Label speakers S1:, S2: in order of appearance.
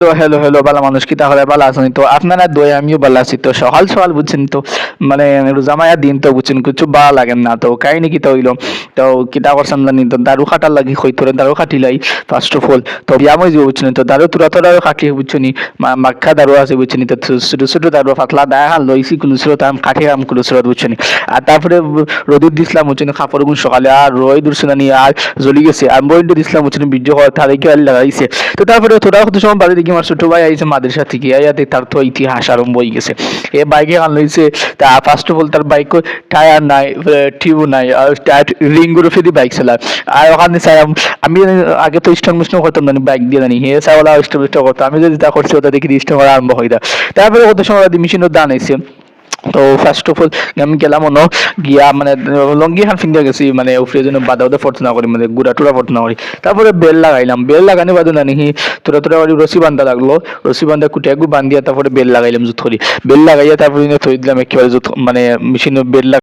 S1: তো hello hello বালা মানুষ কি তাহলে বালা আছেন তো আপনারা দই আমিও বালা আছি তো সকাল সকাল বুঝছেন তো মানে রোজা মায়া দিন তো বুঝছেন কিছু বা লাগেন না তো কাহিনী কিতা হইলো তো কিতা করছেন জানি তো দারু খাটার লাগি হইতরে দারু খাটিলাই ফার্স্ট অফ অল তো বিয়া মই যে বুঝছেন তো দারু তুরা তোরা খাটি বুঝছেনি মাখা দারু আছে বুঝছেনি তো ছোট ছোট দারু পাতলা দায় হাল লইছি কুলুসরত আম কাঠি আম কুলুসরত বুঝছেনি আর তারপরে রোদুর দিছিলাম বুঝছেনি কাপড় গুণ সকালে আর রই দুরছুনানি আর জ্বলি গেছে আর বইন্ড দিছিলাম বুঝছেনি বীর্য হওয়ার তারিখে আর লাগাইছে তো তারপরে তোরা কত সময় বাড়ি দেখি আমার ছোট ভাই আইছে মাদ্রাসা থেকে আয়াতে তার তো ইতিহাস আরম্ভ হয়ে গেছে এ বাইকে গান লইছে তা ফার্স্ট অফ অল তার বাইক টায়ার নাই টিউব নাই আর টায়ার রিং গুলো ফেদি বাইক চালায় আর ওখানে চাই আমি আগে তো স্ট্রং মিস্ট্রং করতাম না বাইক দিয়ে জানি হে চাওয়ালা স্ট্রং মিস্ট্রং করতাম আমি যদি তা করছি ওটা দেখি স্ট্রং করা আরম্ভ হয়ে যায় তারপরে কত সময় মেশিনের দান আইছে তো ফার্স্ট অফ অল আমি গেলাম অন্য গিয়া মানে লঙ্গি খান ফিঙ্গা গেছি মানে উপরে জন্য বাধা বাধা ফটো না করি মানে গুড়া টুড়া ফটো না করি তারপরে বেল লাগাইলাম বেল লাগানি বাদে না নাকি তোরা তোরা বাড়ি রসি বান্ধা লাগলো রসি বান্ধা কুটিয়াগু বান্ধিয়া তারপরে বেল লাগাইলাম জুত করি বেল লাগাইয়া তারপরে থই দিলাম একেবারে জুত মানে মেশিনের বেল